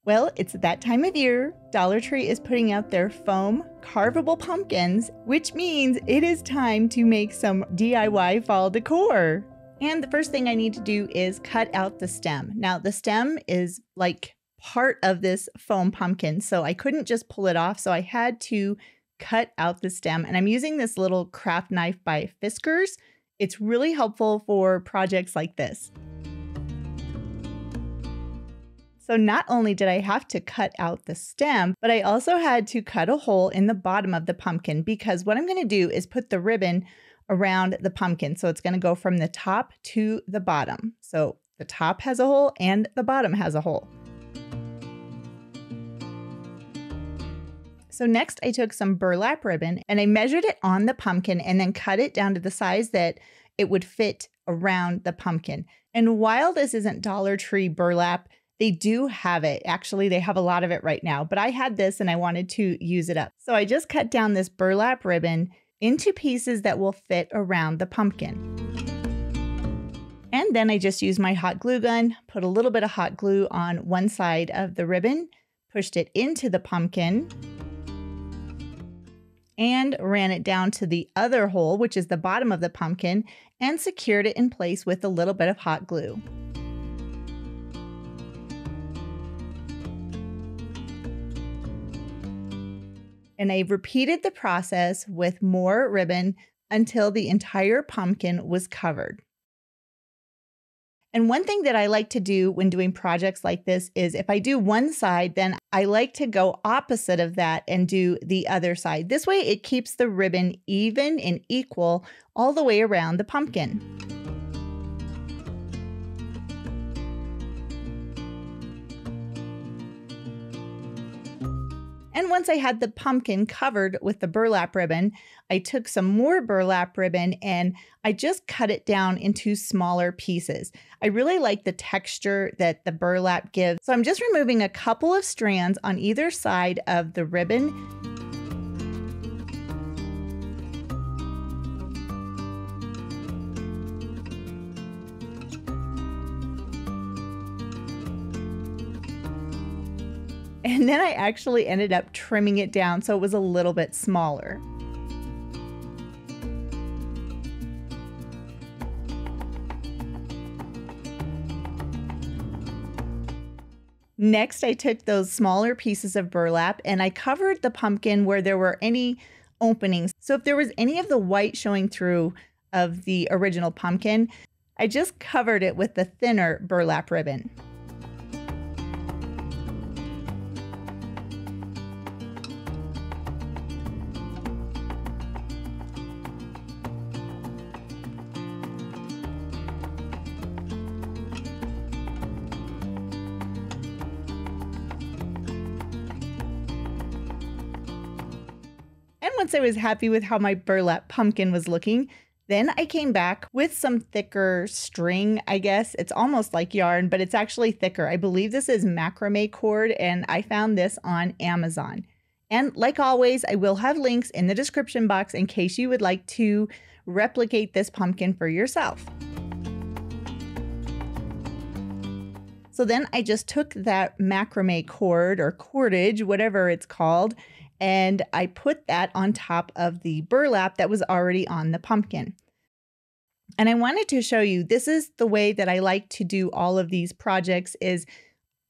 Well, it's that time of year. Dollar Tree is putting out their foam carvable pumpkins, which means it is time to make some DIY fall decor. And the first thing I need to do is cut out the stem. Now, the stem is like part of this foam pumpkin, so I couldn't just pull it off, so I had to cut out the stem. And I'm using this little craft knife by Fiskars. It's really helpful for projects like this. So not only did I have to cut out the stem, but I also had to cut a hole in the bottom of the pumpkin, because what I'm going to do is put the ribbon around the pumpkin. So it's going to go from the top to the bottom. So the top has a hole and the bottom has a hole. So next I took some burlap ribbon and I measured it on the pumpkin and then cut it down to the size that it would fit around the pumpkin. And while this isn't Dollar Tree burlap, they do have it. Actually, they have a lot of it right now, but I had this and I wanted to use it up. So I just cut down this burlap ribbon into pieces that will fit around the pumpkin. And then I just used my hot glue gun, put a little bit of hot glue on one side of the ribbon, pushed it into the pumpkin, and ran it down to the other hole, which is the bottom of the pumpkin, and secured it in place with a little bit of hot glue. And I repeated the process with more ribbon until the entire pumpkin was covered. And one thing that I like to do when doing projects like this is if I do one side, then I like to go opposite of that and do the other side. This way it keeps the ribbon even and equal all the way around the pumpkin. And once I had the pumpkin covered with the burlap ribbon, I took some more burlap ribbon and I just cut it down into smaller pieces. I really like the texture that the burlap gives. So I'm just removing a couple of strands on either side of the ribbon. And then I actually ended up trimming it down so it was a little bit smaller. Next, I took those smaller pieces of burlap and I covered the pumpkin where there were any openings. So if there was any of the white showing through of the original pumpkin, I just covered it with the thinner burlap ribbon. And once I was happy with how my burlap pumpkin was looking, then I came back with some thicker string, I guess. It's almost like yarn, but it's actually thicker. I believe this is macrame cord, and I found this on Amazon. And like always, I will have links in the description box in case you would like to replicate this pumpkin for yourself. So then I just took that macrame cord or cordage, whatever it's called, and I put that on top of the burlap that was already on the pumpkin. And I wanted to show you, this is the way that I like to do all of these projects, is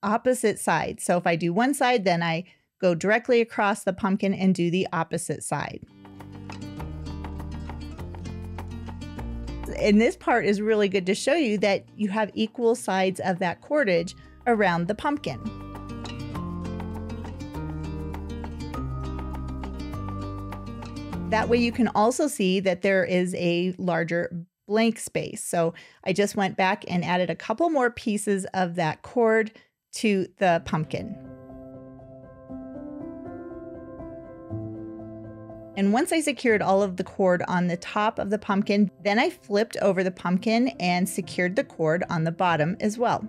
opposite sides. So if I do one side, then I go directly across the pumpkin and do the opposite side. And this part is really good to show you that you have equal sides of that cordage around the pumpkin. That way you can also see that there is a larger blank space. So I just went back and added a couple more pieces of that cord to the pumpkin. And once I secured all of the cord on the top of the pumpkin, then I flipped over the pumpkin and secured the cord on the bottom as well.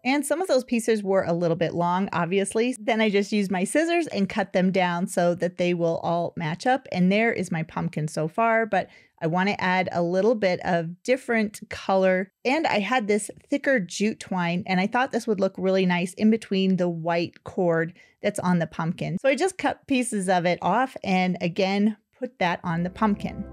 And some of those pieces were a little bit long, obviously. Then I just used my scissors and cut them down so that they will all match up. And there is my pumpkin so far, but I want to add a little bit of different color. And I had this thicker jute twine, and I thought this would look really nice in between the white cord that's on the pumpkin. So I just cut pieces of it off and again, put that on the pumpkin.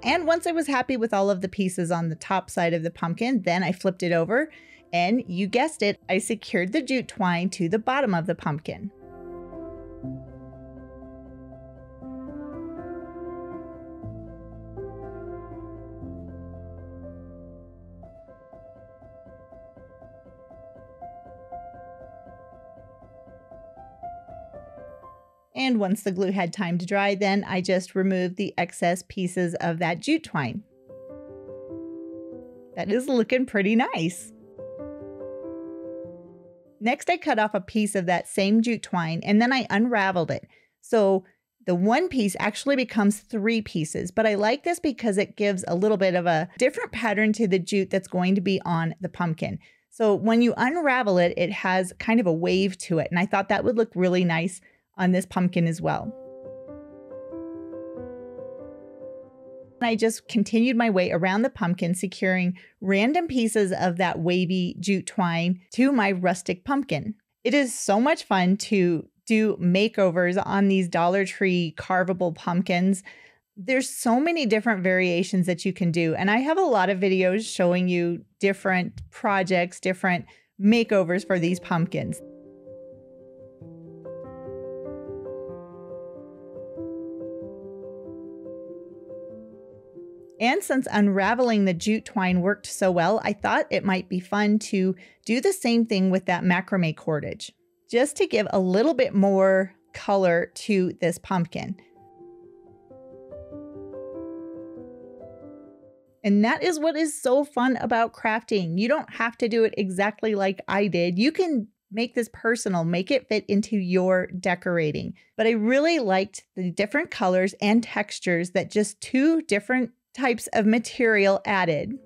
And once I was happy with all of the pieces on the top side of the pumpkin, then I flipped it over and you guessed it, I secured the jute twine to the bottom of the pumpkin. And once the glue had time to dry, then I just removed the excess pieces of that jute twine. That is looking pretty nice. Next, I cut off a piece of that same jute twine and then I unraveled it. So the one piece actually becomes 3 pieces, but I like this because it gives a little bit of a different pattern to the jute that's going to be on the pumpkin. So when you unravel it, it has kind of a wave to it. And I thought that would look really nice on this pumpkin as well. I just continued my way around the pumpkin, securing random pieces of that wavy jute twine to my rustic pumpkin. It is so much fun to do makeovers on these Dollar Tree carvable pumpkins. There's so many different variations that you can do, and I have a lot of videos showing you different projects, different makeovers for these pumpkins. And since unraveling the jute twine worked so well, I thought it might be fun to do the same thing with that macrame cordage, just to give a little bit more color to this pumpkin. And that is what is so fun about crafting. You don't have to do it exactly like I did. You can make this personal, make it fit into your decorating. But I really liked the different colors and textures that just 2 different types of material added.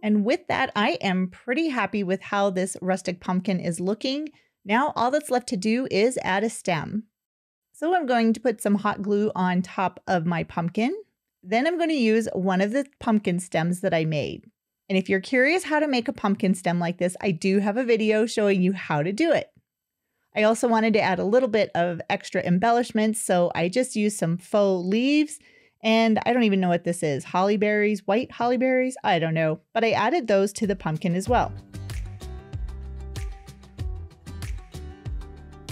And with that, I am pretty happy with how this rustic pumpkin is looking. Now all that's left to do is add a stem. So I'm going to put some hot glue on top of my pumpkin. Then I'm going to use one of the pumpkin stems that I made. And if you're curious how to make a pumpkin stem like this, I do have a video showing you how to do it. I also wanted to add a little bit of extra embellishments, so I just used some faux leaves. And I don't even know what this is. Holly berries, white holly berries? I don't know. But I added those to the pumpkin as well.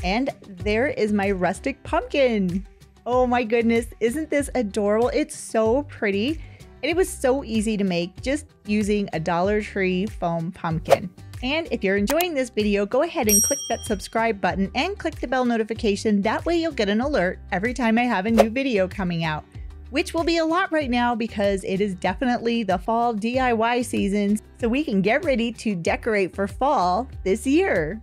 And there is my rustic pumpkin. Oh my goodness, isn't this adorable? It's so pretty. And it was so easy to make just using a Dollar Tree foam pumpkin. And if you're enjoying this video, go ahead and click that subscribe button and click the bell notification. That way you'll get an alert every time I have a new video coming out, which will be a lot right now because it is definitely the fall DIY season, so we can get ready to decorate for fall this year.